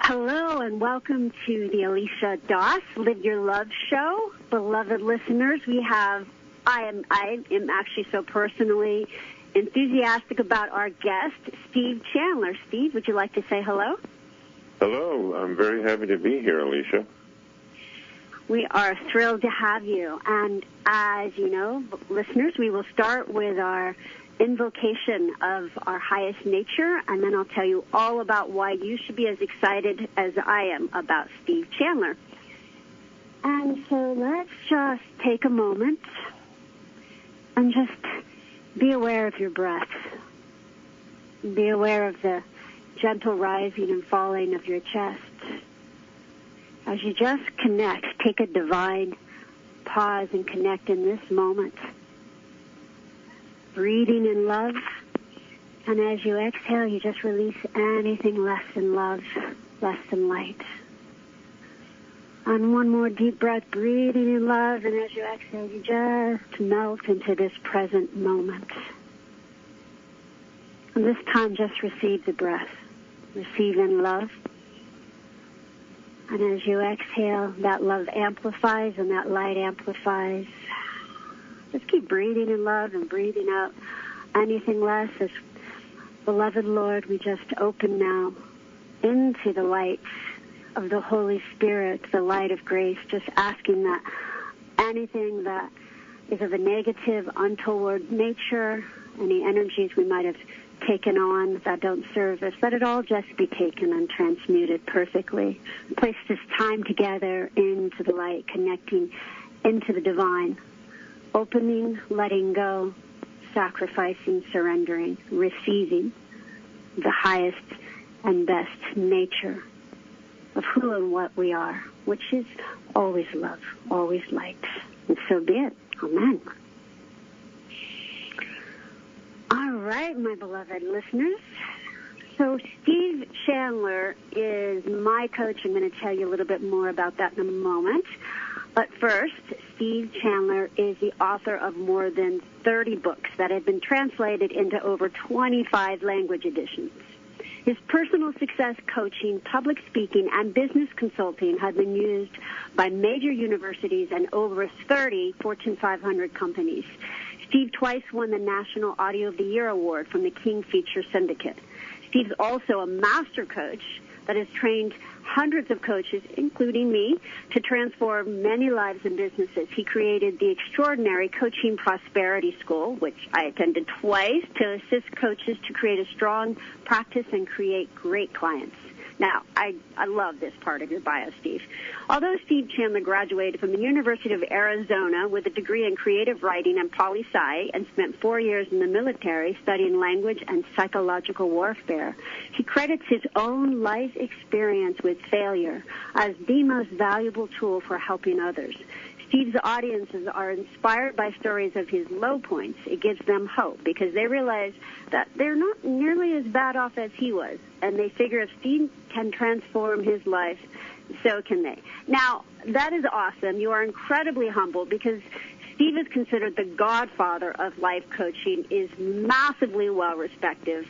Hello and welcome to the Alicia Doss Live Your Love show. Beloved listeners, I am actually so personally enthusiastic about our guest, Steve Chandler. Steve, would you like to say hello? Hello. I'm very happy to be here, Alicia. We are thrilled to have you. And as you know, listeners, we will start with our invocation of our highest nature, and then I'll tell you all about why you should be as excited as I am about Steve Chandler. And so let's just take a moment and just be aware of your breath. Be aware of the gentle rising and falling of your chest. As you just connect, take a divine pause and connect in this moment. Breathing in love, and as you exhale, you just release anything less than love, less than light. And one more deep breath, breathing in love, and as you exhale, you just melt into this present moment. And this time, just receive the breath. Receive in love. And as you exhale, that love amplifies and that light amplifies. Just keep breathing in love and breathing out anything less. As beloved Lord, we just open now into the light of the Holy Spirit, the light of grace, just asking that anything that is of a negative, untoward nature, any energies we might have taken on that don't serve us, let it all just be taken and transmuted perfectly. Place this time together into the light, connecting into the divine. Opening, letting go, sacrificing, surrendering, receiving the highest and best nature of who and what we are, which is always love, always light. And so be it. Amen. All right, my beloved listeners. So Steve Chandler is my coach. I'm going to tell you a little bit more about that in a moment. But first, Steve Chandler is the author of more than 30 books that have been translated into over 25 language editions. His personal success coaching, public speaking, and business consulting have been used by major universities and over 30 Fortune 500 companies. Steve twice won the National Audio of the Year Award from the King Feature Syndicate. Steve's also a master coach that has trained hundreds of coaches, including me, to transform many lives and businesses. He created the extraordinary Coaching Prosperity School, which I attended twice, to assist coaches to create a strong practice and create great clients. Now, I love this part of your bio, Steve. Although Steve Chandler graduated from the University of Arizona with a degree in creative writing and poli-sci and spent 4 years in the military studying language and psychological warfare, he credits his own life experience with failure as the most valuable tool for helping others. Steve's audiences are inspired by stories of his low points. It gives them hope because they realize that they're not nearly as bad off as he was, and they figure if Steve can transform his life, so can they. Now, that is awesome. You are incredibly humble because Steve is considered the Godfather of Life Coaching, is massively well-respected.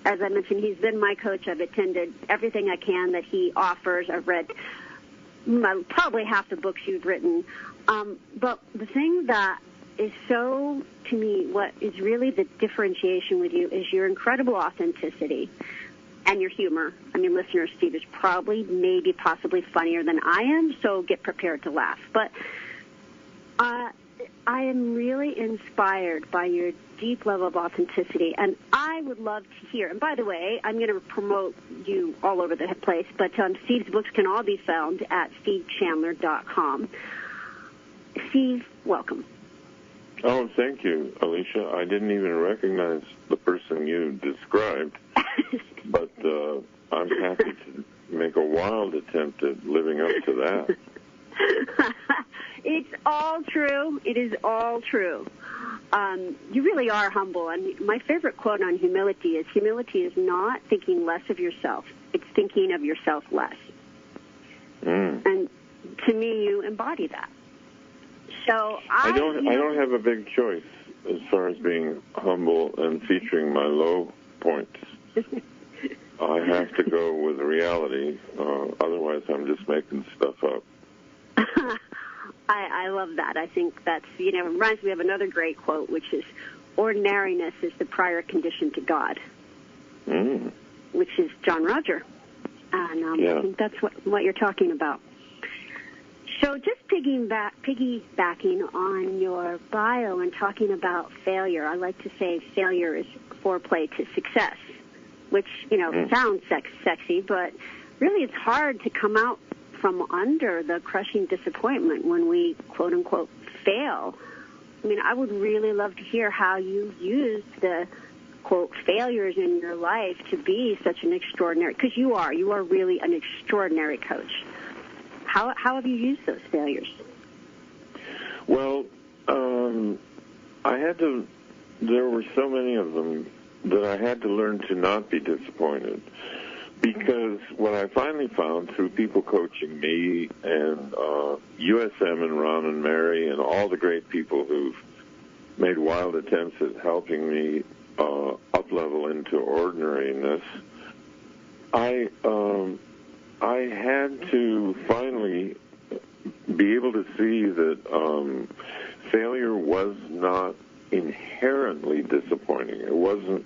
As I mentioned, he's been my coach. I've attended everything I can that he offers. I've read probably half the books you've written. But the thing that is so, to me, what is really the differentiation with you is your incredible authenticity and your humor. I mean, listener, Steve is probably, maybe, possibly funnier than I am, so get prepared to laugh. But I am really inspired by your deep level of authenticity, and I would love to hear. And by the way, I'm going to promote you all over the place, but Steve's books can all be found at stevechandler.com. Steve, welcome. Oh, thank you, Alicia. I didn't even recognize the person you described, but I'm happy to make a wild attempt at living up to that. It's all true. It is all true. You really are humble. And my favorite quote on humility is not thinking less of yourself. It's thinking of yourself less. And to me, you embody that. So I don't have a big choice as far as being humble and featuring my low points. I have to go with reality. Otherwise, I'm just making stuff up. I love that. I think that's, reminds me of another great quote, which is, ordinariness is the prior condition to God, which is John Roger. And I think that's what you're talking about. So just piggybacking on your bio and talking about failure, I like to say failure is foreplay to success, which, sounds sexy, but really it's hard to come out from under the crushing disappointment when we, quote-unquote, fail. I mean, I would really love to hear how you used the, quote, failures in your life to be such an extraordinary, because you are really an extraordinary coach. How have you used those failures? Well, there were so many of them that I had to learn to not be disappointed. Because what I finally found through people coaching me and USM and Ron and Mary and all the great people who've made wild attempts at helping me up-level into ordinariness, I had to finally be able to see that failure was not inherently disappointing. It wasn't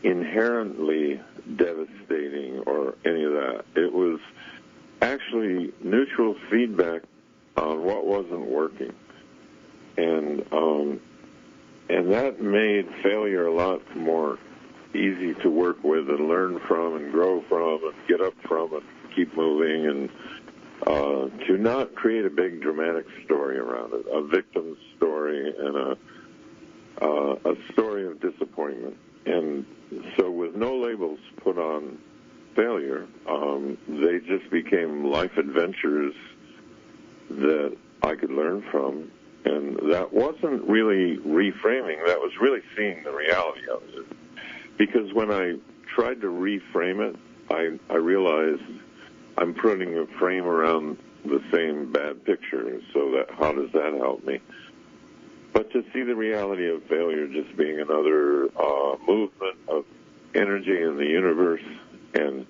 inherently devastating or any of that. It was actually neutral feedback on what wasn't working. And that made failure a lot more easy to work with and learn from and grow from and get up from and keep moving, and to not create a big dramatic story around it, a victim's story and a story of disappointment. And so with no labels put on failure, they just became life adventures that I could learn from. And that wasn't really reframing. That was really seeing the reality of it. Because when I tried to reframe it, I realized I'm putting a frame around the same bad picture. So that, how does that help me? But to see the reality of failure just being another movement of energy in the universe, and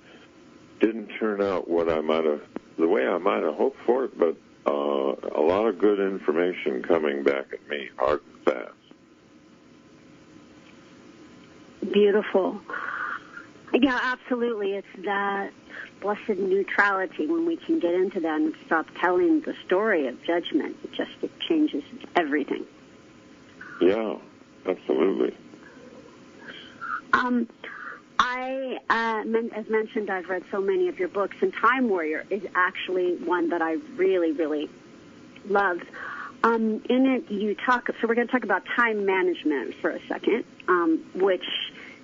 didn't turn out the way I might have hoped for it, but a lot of good information coming back at me, hard and fast. Beautiful. Yeah, absolutely. It's that blessed neutrality when we can get into that and stop telling the story of judgment. It changes everything. Yeah, absolutely. As mentioned, I've read so many of your books, and Time Warrior is actually one that I really, really love. In it, so we're going to talk about time management for a second, which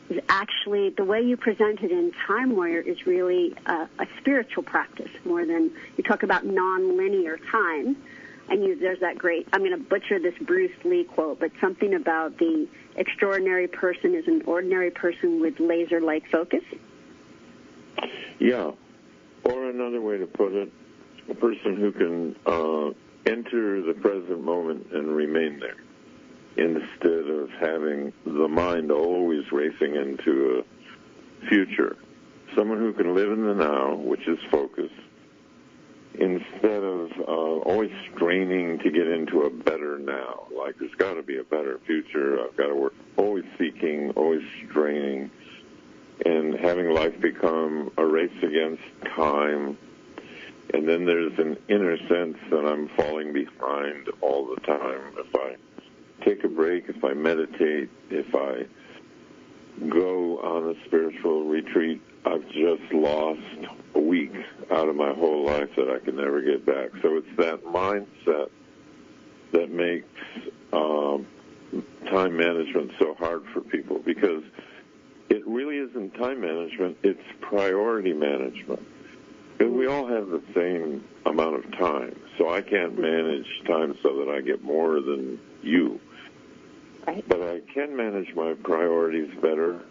is actually, the way you present it in Time Warrior is really a spiritual practice more than, you talk about non-linear time. And there's that great, I'm going to butcher this Bruce Lee quote, but something about the extraordinary person is an ordinary person with laser-like focus. Yeah. Or another way to put it, a person who can enter the present moment and remain there, instead of having the mind always racing into a future. Someone who can live in the now, which is focus, instead of always straining to get into a better now. Like, there's got to be a better future. I've got to work, always seeking, always straining, and having life become a race against time. And then there's an inner sense that I'm falling behind all the time. If I take a break, if I meditate, if I go on a spiritual retreat, I've just lost a week out of my whole life that I can never get back. So it's that mindset that makes time management so hard for people, because it really isn't time management, it's priority management. Because we all have the same amount of time, so I can't manage time so that I get more than you. Right. But I can manage my priorities better,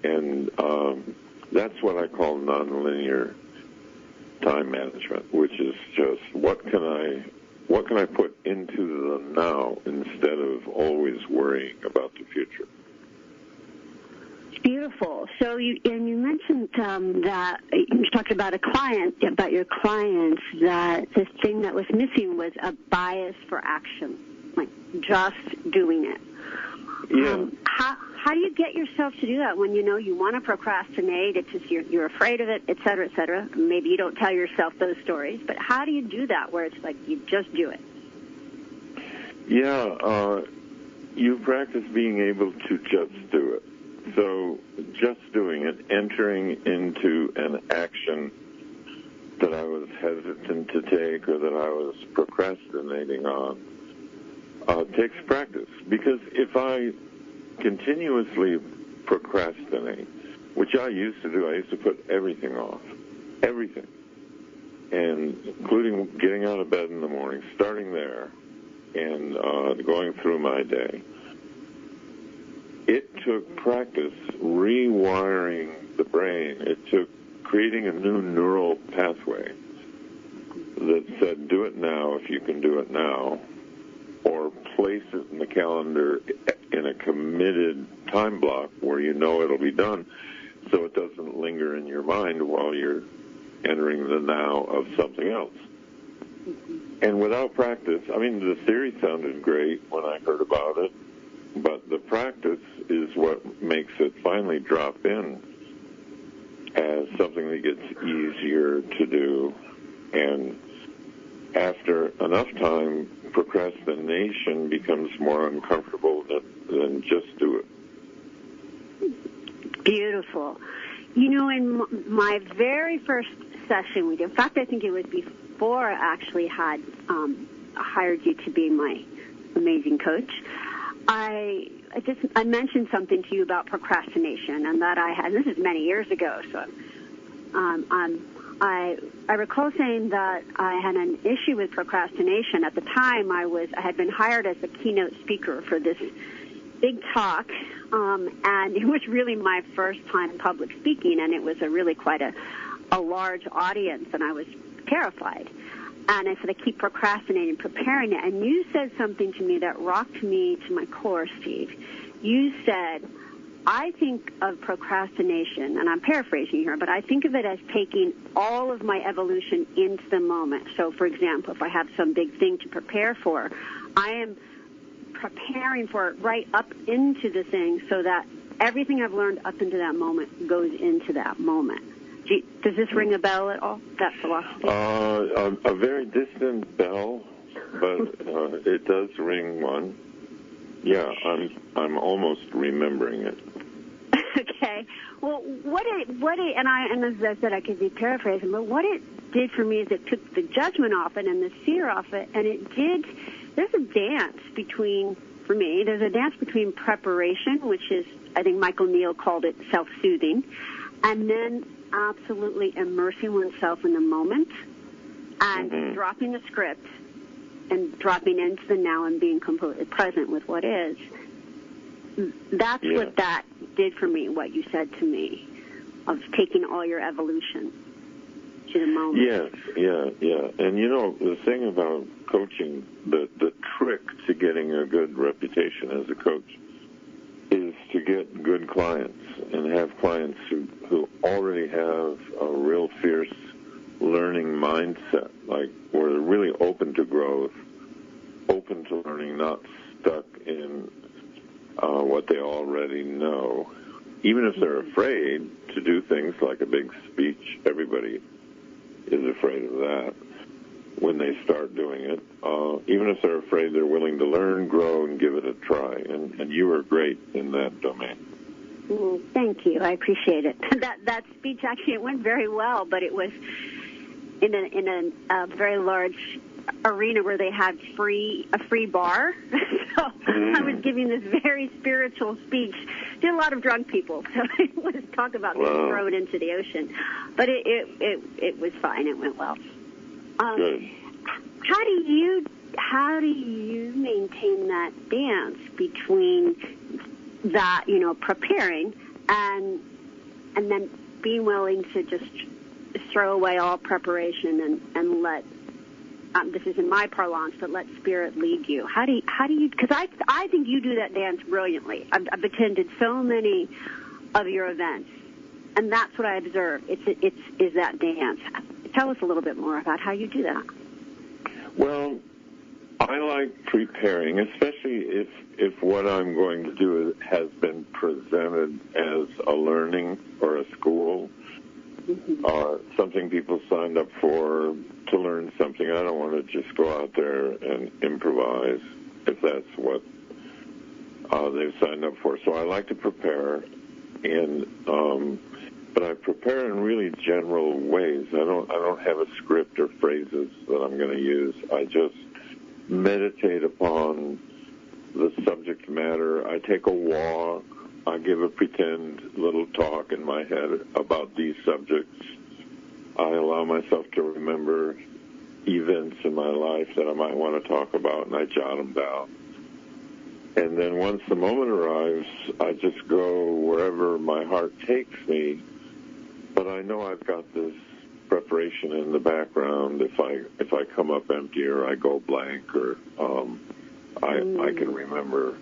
and that's what I call nonlinear time management, which is just what can I put into the now instead of always worrying about the future. It's beautiful. So you mentioned that you talked about your clients, that the thing that was missing was a bias for action, like just doing it. Yeah. How do you get yourself to do that when you know you want to procrastinate? It's just you're afraid of it, et cetera, et cetera. Maybe you don't tell yourself those stories, but how do you do that where it's like you just do it? Yeah, you practice being able to just do it. So just doing it, entering into an action that I was hesitant to take or that I was procrastinating on, takes practice. Because if I continuously procrastinate, which I used to do, I used to put everything off, everything, and including getting out of bed in the morning, starting there, and going through my day. It took practice rewiring the brain. It took creating a new neural pathway that said, do it now if you can do it now, or place it in the calendar in a committed time block where you know it'll be done so it doesn't linger in your mind while you're entering the now of something else. And without practice, I mean, the theory sounded great when I heard about it, but the practice is what makes it finally drop in as something that gets easier to do. And after enough time, procrastination becomes more uncomfortable than just do it. Beautiful. You know, in my very first session with you, in fact, I think it was before I actually had hired you to be my amazing coach, I mentioned something to you about procrastination, and that I had, this is many years ago, so I recall saying that I had an issue with procrastination. At the time, I had been hired as a keynote speaker for this big talk, and it was really my first time public speaking, and it was really quite a large audience, and I was terrified. And I said, I keep procrastinating, preparing it. And you said something to me that rocked me to my core, Steve. You said, I think of procrastination, and I'm paraphrasing here, but I think of it as taking all of my evolution into the moment. So, for example, if I have some big thing to prepare for, I am preparing for it right up into the thing so that everything I've learned up into that moment goes into that moment. Does this ring a bell at all, that philosophy? A very distant bell, but it does ring one. Yeah, I'm almost remembering it. Okay. Well, and as I said, I could be paraphrasing, but what it did for me is it took the judgment off it and the fear off it, and there's a dance between preparation, which is, I think Michael Neal called it self-soothing, and then absolutely immersing oneself in the moment and dropping the script and dropping into the now and being completely present with what is. That's what that did for me, what you said to me, of taking all your evolution to the moment. Yeah. And you know, the thing about coaching, the trick to getting a good reputation as a coach is to get good clients and have clients who already have a real fierce learning mindset, like where they're really open to growth, open to learning, not stuck in what they already know. Even if they're afraid to do things like a big speech, everybody is afraid of that when they start doing it. Even if they're afraid, they're willing to learn, grow, and give it a try. And you are great in that domain. Thank you. I appreciate it. That speech, actually, it went very well, but it was in a very large arena where they had a free bar. So I was giving this very spiritual speech. Did a lot of drunk people, so it was talk about being thrown into the ocean. But it was fine. It went well. Good. How do you maintain that dance between that, preparing and then being willing to just throw away all preparation and let this isn't my parlance, but let spirit lead you? How do you? Because I think you do that dance brilliantly. I've attended so many of your events. And that's what I observe. It's that dance. Tell us a little bit more about how you do that. Well, I like preparing, especially if what I'm going to do has been presented as a learning or a school, something people signed up for to learn something. I don't want to just go out there and improvise if that's what they've signed up for. So I like to prepare, but I prepare in really general ways. I don't have a script or phrases that I'm going to use. I just meditate upon the subject matter. I take a walk. I give a pretend little talk in my head about these subjects. I allow myself to remember events in my life that I might want to talk about, and I jot them down. And then once the moment arrives, I just go wherever my heart takes me. But I know I've got this preparation in the background. If I come up empty or I go blank, or I can remember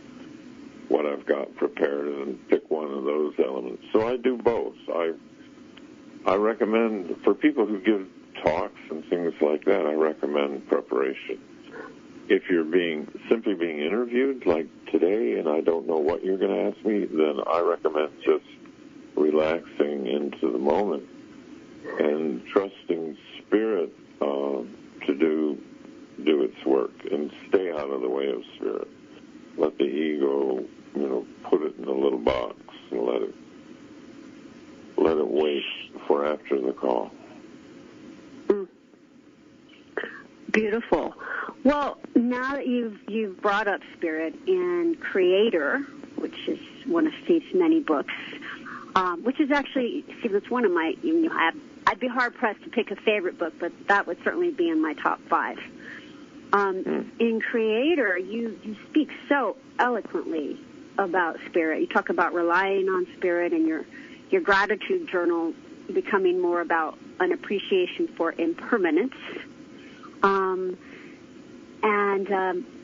what I've got prepared and pick one of those elements. So I do both. I recommend, for people who give talks and things like that, I recommend preparation. If you're simply being interviewed, like today, and I don't know what you're going to ask me, then I recommend just relaxing into the moment and trusting Spirit to do its work, and stay out of the way of Spirit. Let the ego, put it in a little box and let it wait for after the call. Beautiful. Well, now that you've brought up Spirit and Creator, which is one of Steve's many books, which is actually, Steve, it's one of my, I'd be hard-pressed to pick a favorite book, but that would certainly be in my top 5. In Creator, you speak so eloquently about Spirit. You talk about relying on Spirit, and your gratitude journal becoming more about an appreciation for impermanence.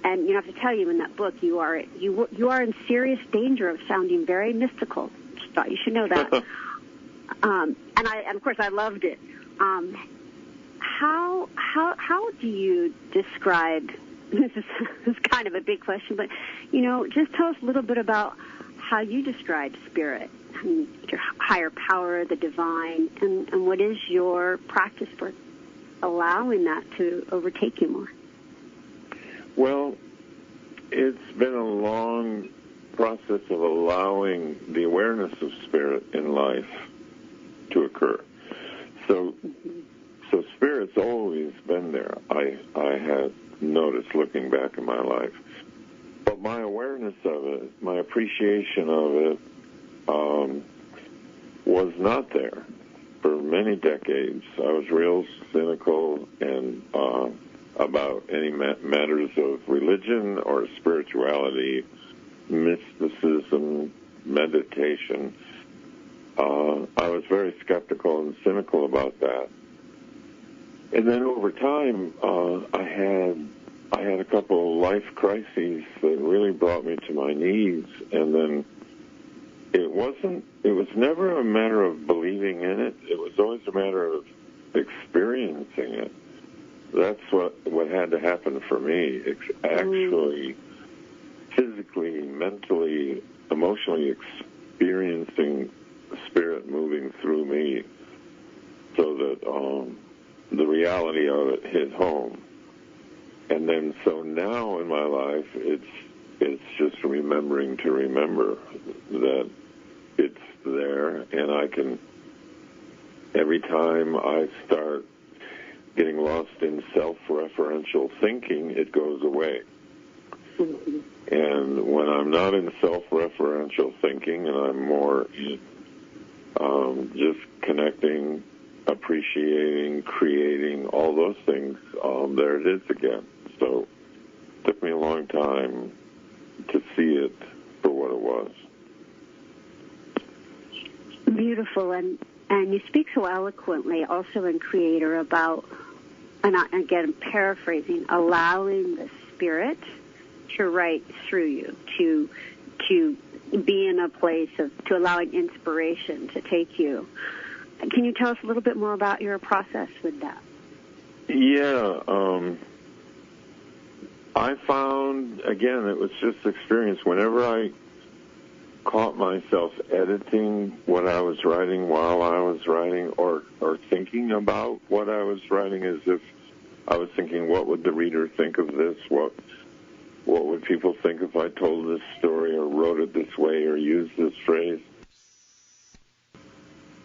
And you have to tell you, in that book, you are in serious danger of sounding very mystical. Just thought you should know that. And of course I loved it. How do you describe? This is kind of a big question, but just tell us a little bit about how you describe Spirit, your higher power, the divine, and what is your practice for allowing that to overtake you more? Well, it's been a long process of allowing the awareness of Spirit in life to occur. So Spirit's always been there. I had noticed looking back in my life. But my awareness of it, my appreciation of it, was not there for many decades. I was real cynical and about any matters of religion or spirituality, mysticism, meditation. I was very skeptical and cynical about that. And then over time, I had a couple of life crises that really brought me to my knees. And then it was never a matter of believing in it. It was always a matter of experiencing it. That's what had to happen for me. Actually, physically, mentally, emotionally experiencing Spirit moving through me, so that the reality of it hit home. And then, so now in my life, it's just remembering to remember that it's there, and I can, every time I start getting lost in self-referential thinking, it goes away. Mm-hmm. And when I'm not in self-referential thinking, and I'm more in just connecting, appreciating, creating, all those things, there it is again. So it took me a long time to see it for what it was. Beautiful. And you speak so eloquently also in Creator about, and again, paraphrasing, allowing the Spirit to write through you, to be in a place to allowing inspiration to take you. Can you tell us a little bit more about your process with that? Yeah, I found, again, it was just experience. Whenever I caught myself editing what I was writing while I was writing, or thinking about what I was writing, as if I was thinking, what would the reader think of this? What would people think if I told this story or wrote it this way or used this phrase?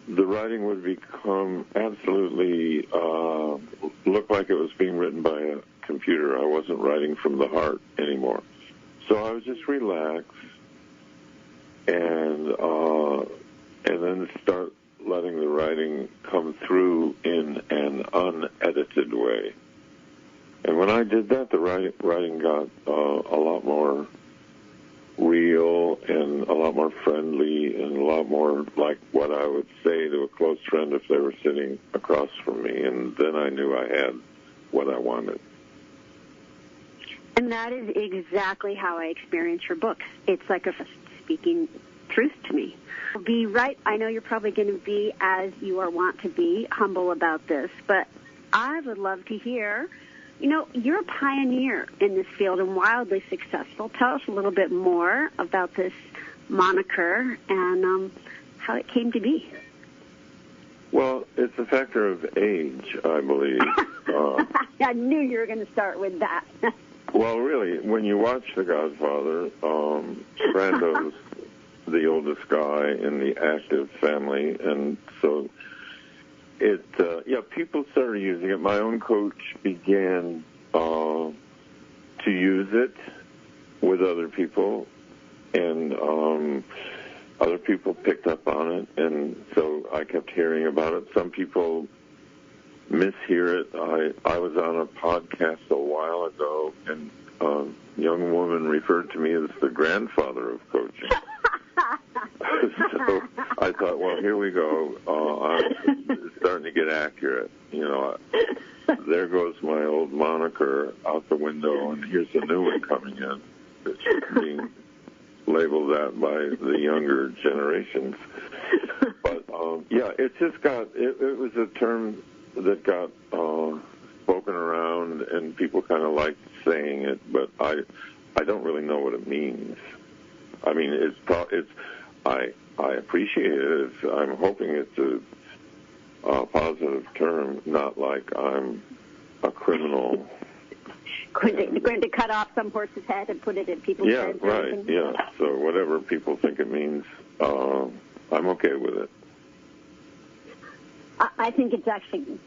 The writing would become absolutely, look like it was being written by a computer. I wasn't writing from the heart anymore. So I would just relax and then start letting the writing come through in an unedited way. And when I did that, the writing got a lot more real and a lot more friendly and a lot more like what I would say to a close friend if they were sitting across from me. And then I knew I had what I wanted. And that is exactly how I experience your books. It's like a speaking truth to me. Be right. I know you're probably going to be, as you are wont to be, humble about this, but I would love to hear, you're a pioneer in this field and wildly successful. Tell us a little bit more about this moniker and how it came to be. Well, it's a factor of age, I believe. I knew you were going to start with that. Well, really, when you watch The Godfather, Brando's the oldest guy in the active family, and so people started using it. My own coach began to use it with other people, and other people picked up on it, and so I kept hearing about it. Some people mishear it. I was on a podcast a while ago, and a young woman referred to me as the grandfather of coaching. So I thought, well, here we go. I'm starting to get accurate. There goes my old moniker out the window, and here's a new one coming in. It's being labeled that by the younger generations. But, it just got, it was a term that got spoken around, and people kind of liked saying it, but I don't really know what it means. I mean, I appreciate it. I'm hoping it's a positive term, not like I'm a criminal. Going to cut off some horse's head and put it in people's heads. Yeah, right, yeah. So whatever people think it means, I'm okay with it. I think it's actually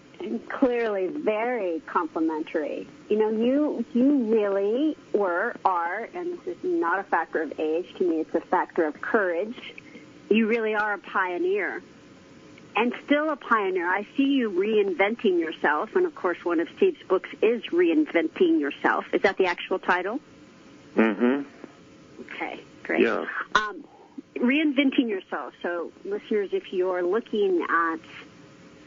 clearly very complimentary. You really are, and this is not a factor of age to me, it's a factor of courage. You really are a pioneer, and still a pioneer. I see you reinventing yourself, and of course one of Steve's books is Reinventing Yourself. Is that the actual title? Mm-hmm. Okay, great. Yeah. Reinventing Yourself. So listeners, if you're looking at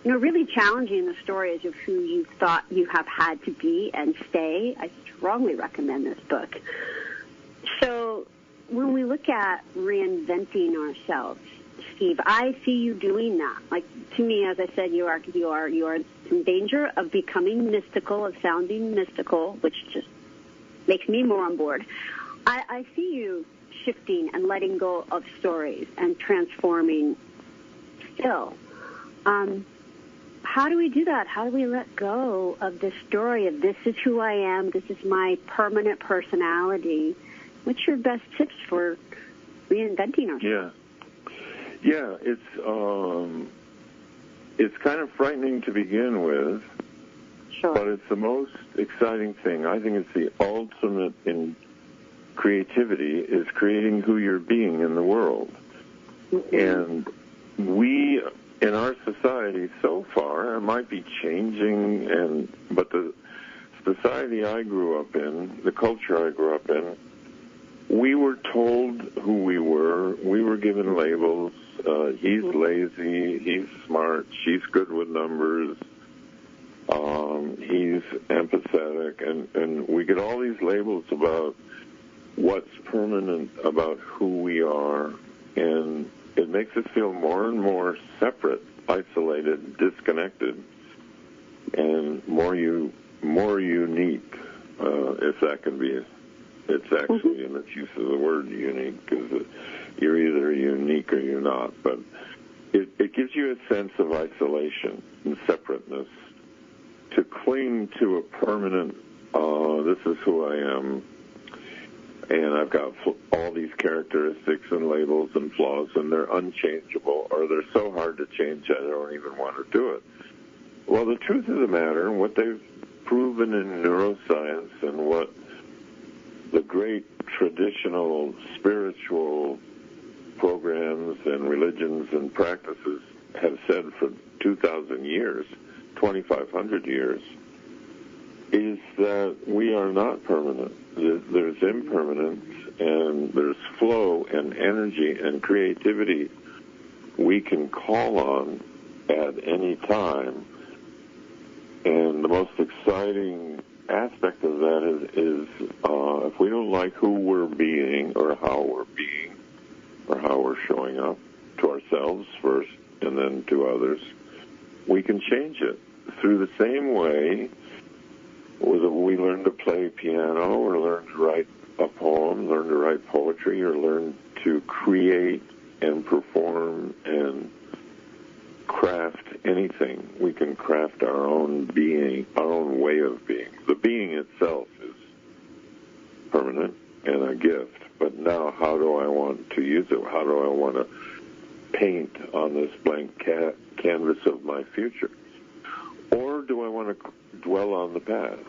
really challenging the stories of who you thought you have had to be and stay, I strongly recommend this book. So when we look at reinventing ourselves, Steve, I see you doing that. Like, to me, as I said, you are in danger of becoming mystical, of sounding mystical, which just makes me more on board. I see you shifting and letting go of stories and transforming still. How do we do that? How do we let go of this story of this is who I am, this is my permanent personality? What's your best tips for reinventing ourselves? Yeah, it's kind of frightening to begin with, sure, but it's the most exciting thing. I think it's the ultimate in creativity, is creating who you're being in the world. Mm-hmm. And we, in our society so far, it might be changing, but the society I grew up in, the culture I grew up in, we were told who we were. We were given labels. He's lazy. He's smart. She's good with numbers. He's empathetic. And we get all these labels about what's permanent about who we are, and it makes us feel more and more separate, isolated, disconnected, and more unique, if that can be. It's actually in its use of the word unique, because you're either unique or you're not. But it gives you a sense of isolation and separateness. To cling to a permanent, this is who I am, and I've got all these characteristics and labels and flaws, and they're unchangeable, or they're so hard to change I don't even want to do it. Well, the truth of the matter, what they've proven in neuroscience and what the great traditional spiritual programs and religions and practices have said for 2,000 years, 2,500 years, is that we are not permanent. There's impermanence, and there's flow and energy and creativity we can call on at any time. And the most exciting aspect of that is if we don't like who we're being or how we're being or how we're showing up to ourselves first and then to others, we can change it through the same way whether we learn to play piano or learn to write a poem, learn to write poetry, or learn to create and perform and craft anything. We can craft our own being, our own way of being. The being itself is permanent and a gift, but now how do I want to use it? How do I want to paint on this blank canvas of my future? Or do I want to dwell on the past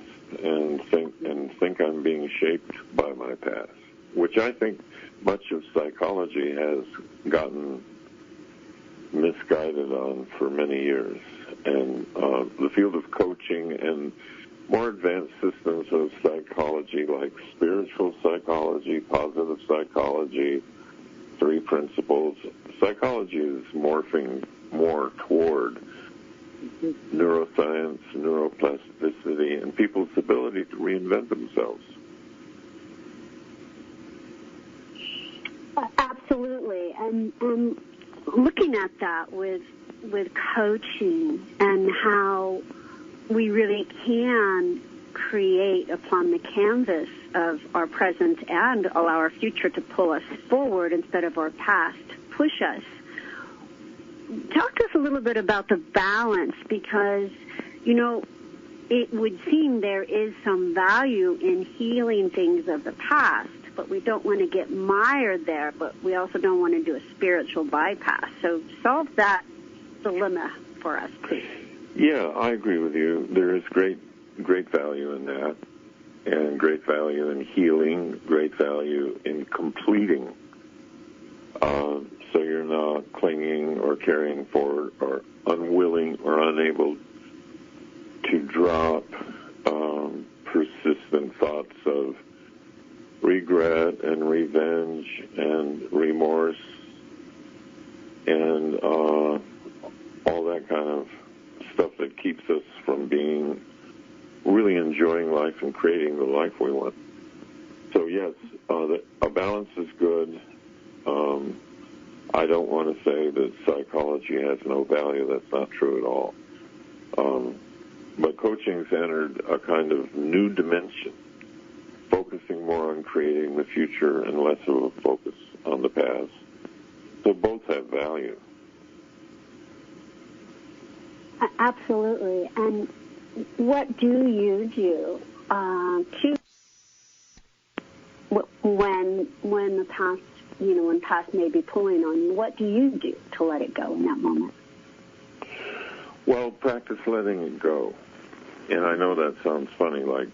and think I'm being shaped by my past, which I think much of psychology has gotten misguided on for many years. And the field of coaching and more advanced systems of psychology like spiritual psychology, positive psychology, 3 principles, psychology is morphing more toward neuroscience, neuroplasticity, and people's ability to reinvent themselves. Absolutely. And looking at that with coaching and how we really can create upon the canvas of our present and allow our future to pull us forward instead of our past push us. Talk to us a little bit about the balance, because, it would seem there is some value in healing things of the past, but we don't want to get mired there, but we also don't want to do a spiritual bypass. So solve that dilemma for us, please. Yeah, I agree with you. There is great value in that, and great value in healing, great value in completing. So you're not clinging or carrying forward or unwilling or unable to drop persistent thoughts of regret and revenge and remorse and all that kind of stuff that keeps us from being really enjoying life and creating the life we want. So yes, a balance is good. I don't want to say that psychology has no value. That's not true at all. But coaching's entered a kind of new dimension, focusing more on creating the future and less of a focus on the past. So both have value. Absolutely. And what do you do when the past, when past may be pulling on you? What do you do to let it go in that moment? Well, practice letting it go. And I know that sounds funny, like,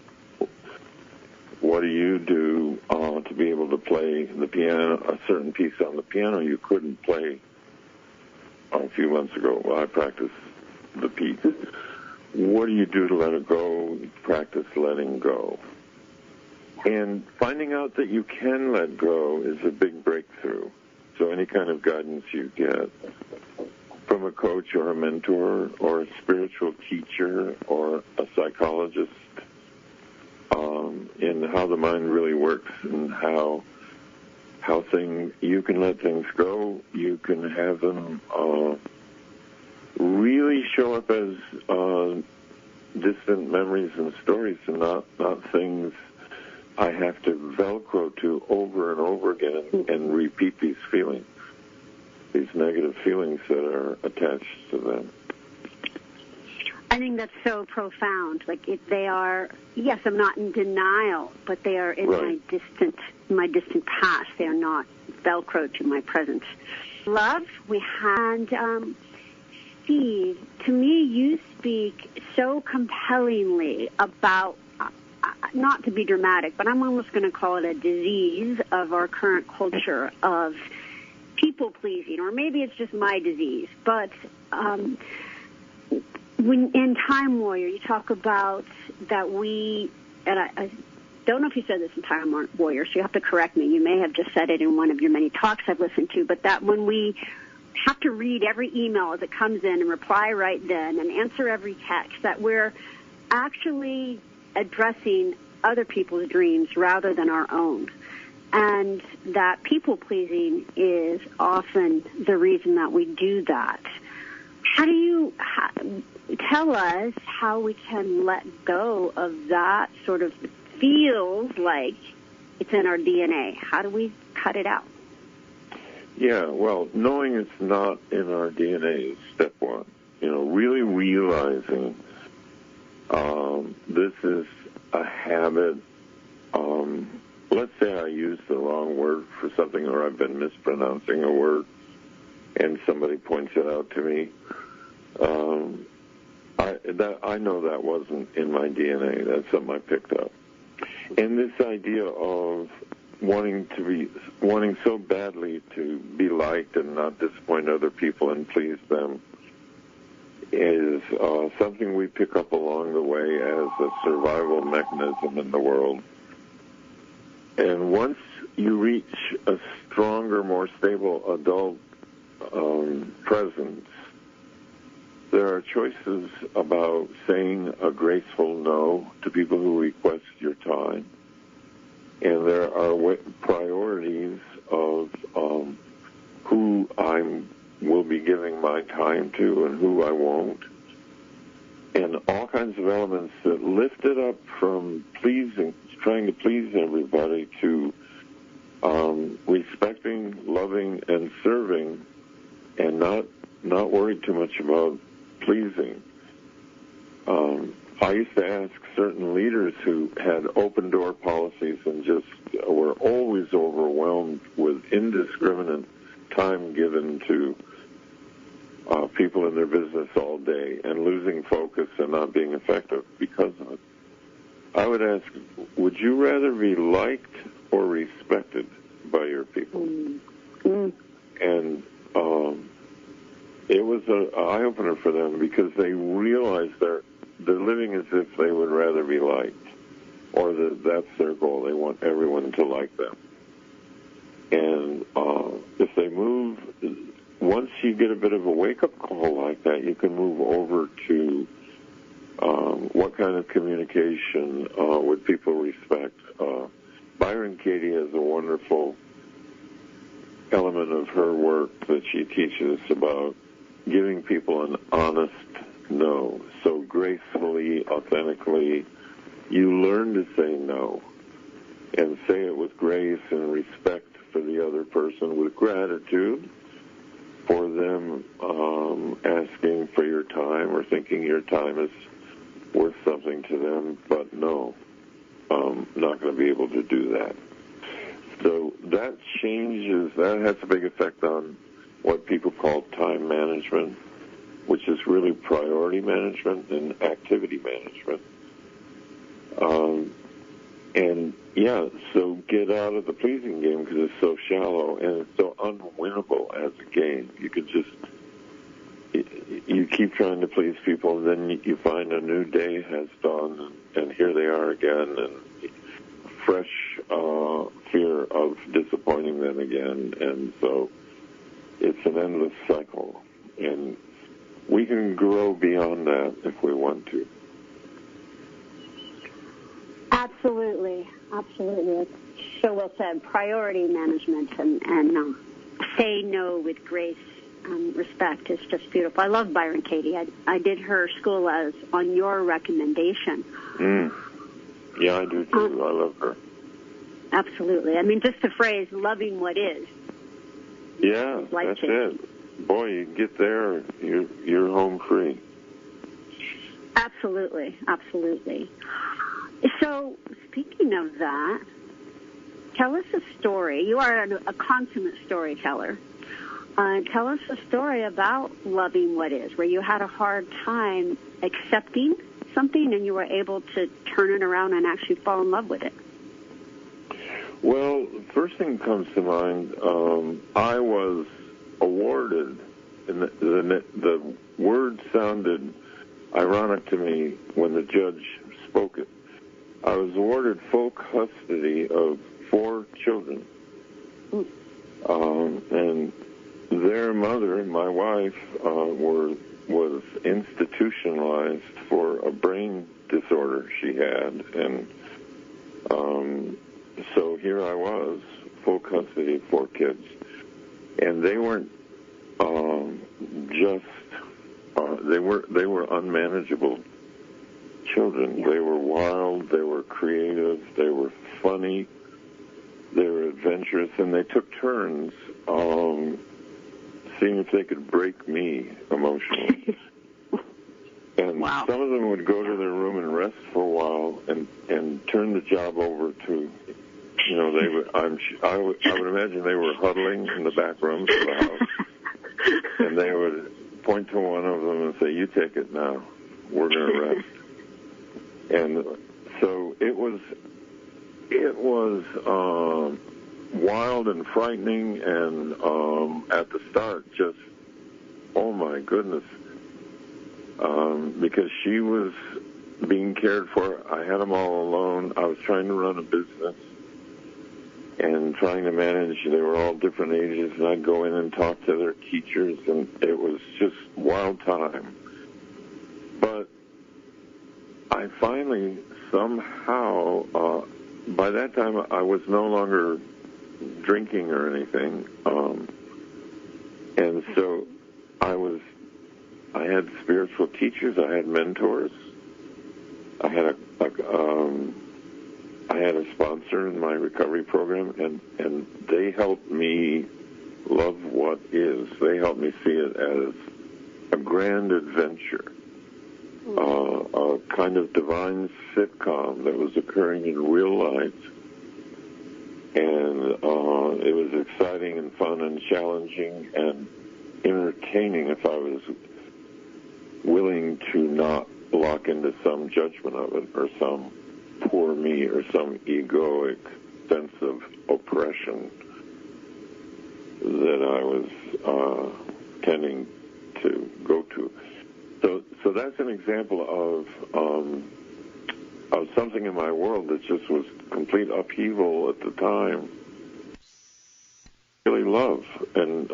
what do you do to be able to play the piano, a certain piece on the piano you couldn't play a few months ago? Well, I practiced the piece. What do you do to let it go? Practice letting go. And finding out that you can let go is a big breakthrough. So any kind of guidance you get from a coach or a mentor or a spiritual teacher or a psychologist in how the mind really works and how you can let things go. You can have them really show up as distant memories and stories, and not things I have to Velcro to over and over again and repeat these feelings, these negative feelings that are attached to them. I think that's so profound. Like, if they are, yes, I'm not in denial, but they are in right. my distant past. They are not Velcro to my present. Love, we had Steve. To me, you speak so compellingly about, not to be dramatic, but I'm almost going to call it a disease of our current culture of people-pleasing, or maybe it's just my disease. But when in Time Warrior, you talk about that we, and I don't know if you said this in Time Warrior, so you have to correct me. You may have just said it in one of your many talks I've listened to, but that when we have to read every email as it comes in and reply right then and answer every text, that we're actually addressing other people's dreams rather than our own. And that people-pleasing is often the reason that we do that. How do you tell us how we can let go of that sort of feels like it's in our DNA? How do we cut it out? Yeah, well, knowing it's not in our DNA is step one. Really realizing this is a habit. Let's say I used the wrong word for something, or I've been mispronouncing a word, and somebody points it out to me. I know that wasn't in my DNA. That's something I picked up. And this idea of wanting so badly to be liked and not disappoint other people and please them is something we pick up along the way as a survival mechanism in the world. And once you reach a stronger, more stable adult presence, there are choices about saying a graceful no to people who request your time. And there are priorities of who I will be giving my time to and who I won't. And all kinds of elements that lift it up from trying to please everybody to respecting, loving, and serving, and not worried too much about pleasing. I used to ask certain leaders who had open door policies and just were always overwhelmed with indiscriminate time given to people in their business all day and losing focus and not being effective because of it. I would ask, would you rather be liked or respected by your people? Mm-hmm. And it was an eye-opener for them because they realized they're living as if they would rather be liked, or that's their goal. They want everyone to like them. And if they move, once you get a bit of a wake-up call like that, you can move over to what kind of communication would people respect. Byron Katie has a wonderful element of her work that she teaches about giving people an honest no. So gracefully, authentically, you learn to say no and say it with grace and respect for the other person, with gratitude for them asking for your time or thinking your time is worth something to them, but no, not going to be able to do that. So that has a big effect on what people call time management, which is really priority management and activity management. So get out of the pleasing game because it's so shallow and it's so unwinnable as a game. You keep trying to please people, and then you find a new day has dawned, and here they are again, and fresh fear of disappointing them again. And so it's an endless cycle. And we can grow beyond that if we want to. Absolutely. Absolutely. It's so well said. Priority management and say no with grace and respect is just beautiful. I love Byron Katie. I did her school on your recommendation. Yeah, I do too. I love her. Absolutely. I mean, just the phrase, loving what is. Yeah, that's it. Boy, you get there, you're home free. Absolutely, absolutely. So, speaking of that, tell us a story. You are a consummate storyteller. Tell us a story about loving what is, where you had a hard time accepting something and you were able to turn it around and actually fall in love with it. Well, the first thing that comes to mind, I was awarded, and the word sounded ironic to me when the judge spoke it. I was awarded full custody of 4 children. And their mother, my wife, was institutionalized for a brain disorder she had, and so here I was, full custody of 4 kids, and they weren't they were unmanageable children. Yeah. They were wild, they were creative, they were funny, they were adventurous, and they took turns seeing if they could break me emotionally. And wow. Some of them would go to their room and rest for a while and turn the job over to, they would. I would imagine they were huddling in the back rooms of the house, and they would point to one of them and say, "You take it now. We're going to rest." And so it was wild and frightening, and at the start, just, oh my goodness. Because she was being cared for. I had them all alone. I was trying to run a business and trying to manage. They were all different ages, and I'd go in and talk to their teachers, and it was just wild time. But I finally, somehow, by that time, I was no longer drinking or anything, and so I had spiritual teachers. I had mentors. I had a sponsor in my recovery program, and they helped me love what is. They helped me see it as a grand adventure, a kind of divine sitcom that was occurring in real life. And it was exciting and fun and challenging and entertaining if I was willing to not lock into some judgment of it or some poor me or some egoic sense of oppression that I was tending to go to. So that's an example of something in my world that just was complete upheaval at the time. Really love, and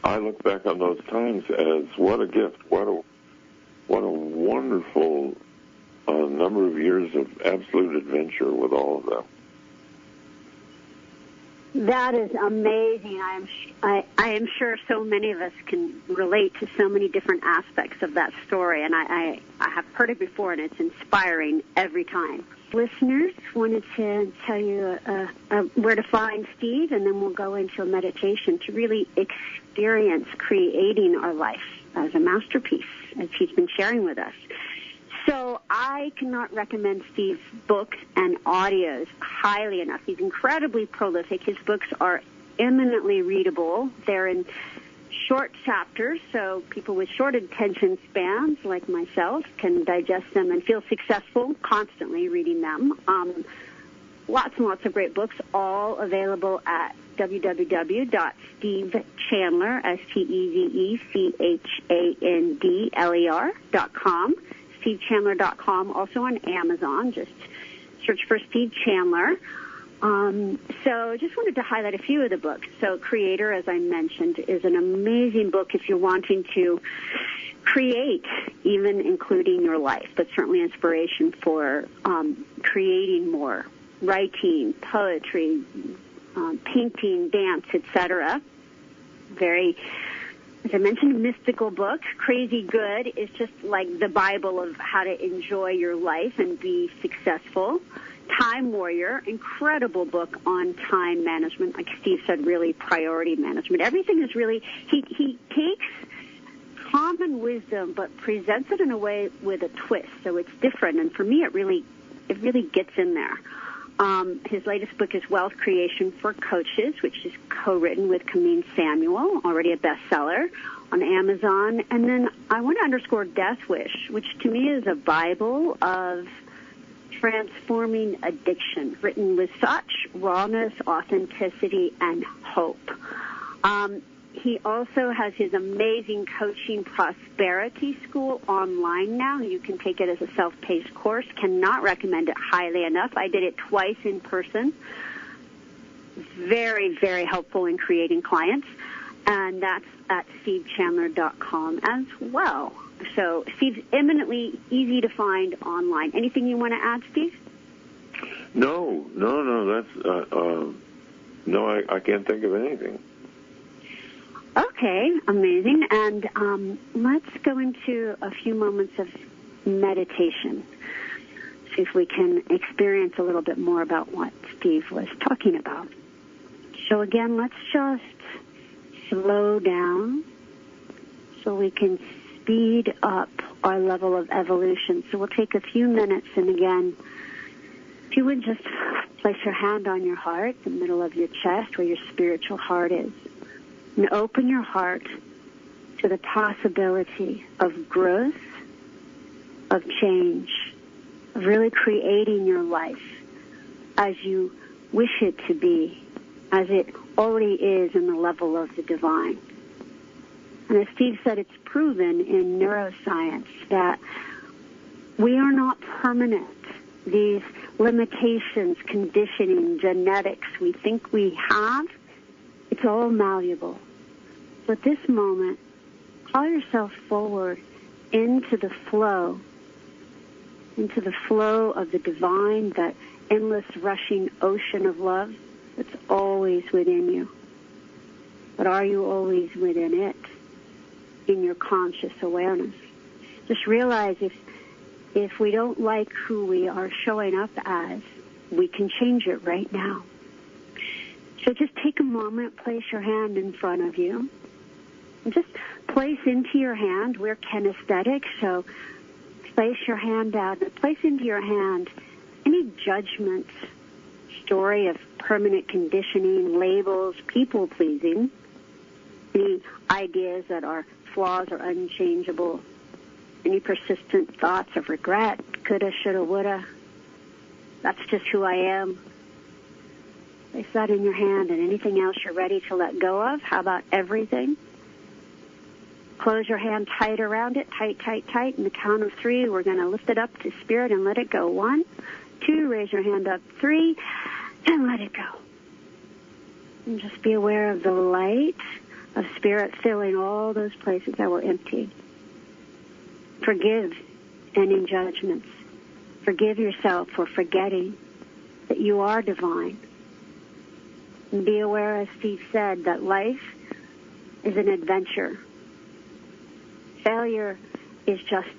I look back on those times as what a gift, what a wonderful number of years of absolute adventure with all of them. That is amazing. I am sure so many of us can relate to so many different aspects of that story, and I have heard it before, and it's inspiring every time. Listeners, wanted to tell you where to find Steve, and then we'll go into a meditation to really experience creating our life as a masterpiece, as he's been sharing with us. So I cannot recommend Steve's books and audios highly enough. He's incredibly prolific. His books are eminently readable. They're in short chapters, so people with short attention spans, like myself, can digest them and feel successful constantly reading them. Lots and lots of great books, all available at www.stevechandler, STEVECHANDLER.com. SteveChandler.com, also on Amazon. Just search for Steve Chandler. So I just wanted to highlight a few of the books. So Creator, as I mentioned, is an amazing book if you're wanting to create, even including your life, but certainly inspiration for creating more, writing, poetry, painting, dance, etc. Very, as I mentioned, a mystical book. Crazy Good is just like the Bible of how to enjoy your life and be successful. Time Warrior, incredible book on time management. Like Steve said, really priority management. Everything is really, he takes common wisdom but presents it in a way with a twist, so it's different. And for me, it really gets in there. His latest book is Wealth Creation for Coaches, which is co-written with Kameen Samuel, already a bestseller on Amazon. And then I want to underscore Death Wish, which to me is a Bible of transforming addiction, written with such rawness, authenticity, and hope. He also has his amazing coaching prosperity school online now. You can take it as a self-paced course. Cannot recommend it highly enough. I did it twice in person. Very, very helpful in creating clients. And that's at stevechandler.com as well. So Steve's eminently easy to find online. Anything you want to add, Steve? No. That's no. I can't think of anything. Okay, amazing. And let's go into a few moments of meditation. See if we can experience a little bit more about what Steve was talking about. So again, let's just slow down so we can speed up our level of evolution. So we'll take a few minutes, and again, if you would just place your hand on your heart, the middle of your chest where your spiritual heart is, and open your heart to the possibility of growth, of change, of really creating your life as you wish it to be, as it already is in the level of the divine. And as Steve said, it's proven in neuroscience that we are not permanent. These limitations, conditioning, genetics we think we have, it's all malleable. So at this moment, call yourself forward into the flow of the divine, that endless rushing ocean of love that's always within you. But are you always within it, in your conscious awareness? Just realize if we don't like who we are showing up as, we can change it right now. So just take a moment, place your hand in front of you, and just place into your hand, we're kinesthetic, so place your hand out and place into your hand any judgment, story of permanent conditioning, labels, people-pleasing, any ideas that are flaws or unchangeable, any persistent thoughts of regret, coulda, shoulda, woulda. That's just who I am. Place that in your hand, and anything else you're ready to let go of. How about everything? Close your hand tight around it, tight, tight, tight. In the count of 3, we're going to lift it up to spirit and let it go. 1, 2, raise your hand up. 3, and let it go. And just be aware of the light of spirit filling all those places that were empty. Forgive any judgments. Forgive yourself for forgetting that you are divine. And be aware, as Steve said, that life is an adventure. Failure is just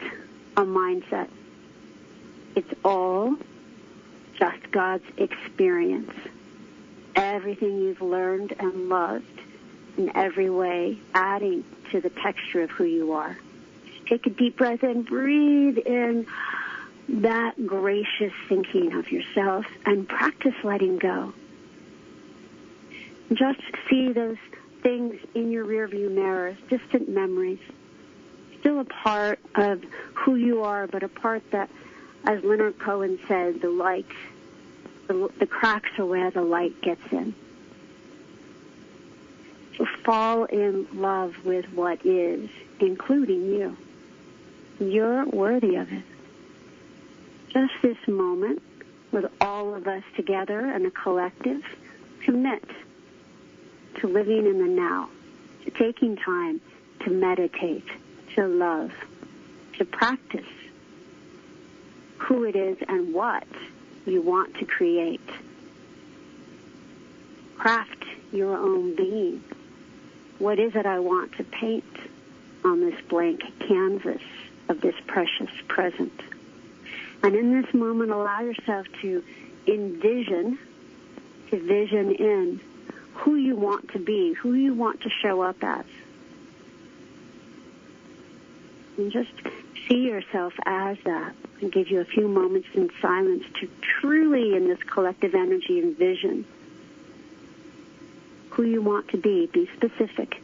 a mindset. It's all just God's experience. Everything you've learned and loved in every way, adding to the texture of who you are. Just take a deep breath and breathe in that gracious thinking of yourself and practice letting go. Just see those things in your rearview mirror, distant memories, still a part of who you are, but a part that, as Leonard Cohen said, the light, the cracks are where the light gets in. So fall in love with what is, including you. You're worthy of it. Just this moment, with all of us together and a collective, commit to living in the now, to taking time to meditate, to love, to practice who it is and what you want to create. Craft your own being. What is it I want to paint on this blank canvas of this precious present? And in this moment, allow yourself to envision, to vision in who you want to be, who you want to show up as. And just see yourself as that, and give you a few moments in silence to truly, in this collective energy, envision who you want to be. Be specific.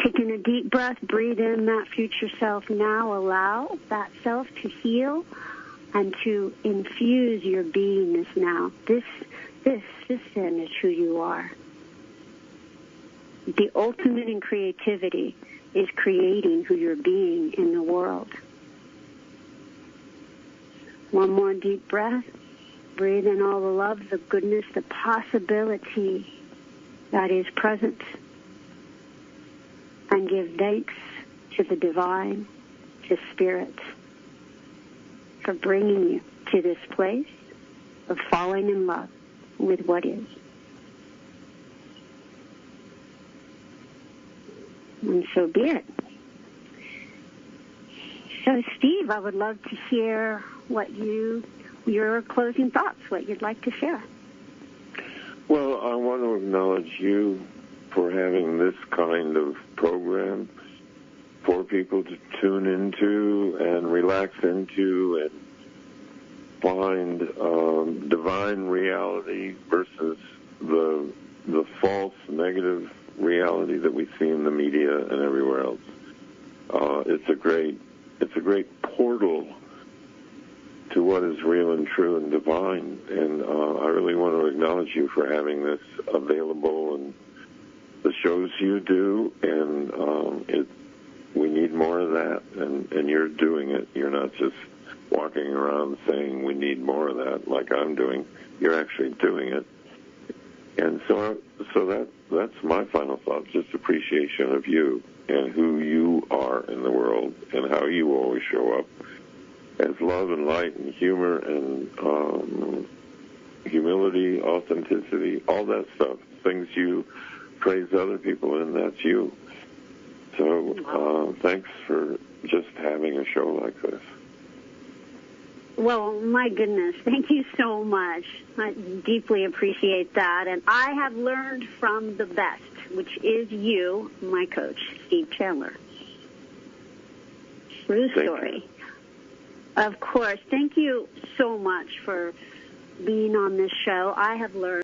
Taking a deep breath, breathe in that future self now. Allow that self to heal and to infuse your beingness now. This then is who you are. The ultimate in creativity is creating who you're being in the world. One more deep breath. Breathe in all the love, the goodness, the possibility that is present. And give thanks to the divine, to Spirit, for bringing you to this place of falling in love with what is. And so be it. So, Steve, I would love to hear what your closing thoughts, what you'd like to share. Well, I want to acknowledge you for having this kind of program for people to tune into and relax into and find divine reality versus the false negative reality that we see in the media and everywhere else. It's a great portal to what is real and true and divine, and I really want to acknowledge you for having this available and the shows you do, and we need more of that, and you're doing it. You're not just walking around saying we need more of that like I'm doing. You're actually doing it. And so that's my final thought, just appreciation of you and who you are in the world and how you always show up as love and light and humor and humility, authenticity, all that stuff, things you praise other people in, that's you. So thanks for just having a show like this. Well, my goodness, thank you so much. I deeply appreciate that. And I have learned from the best, which is you, my coach, Steve Chandler. True story. Of course. Thank you so much for being on this show. I have learned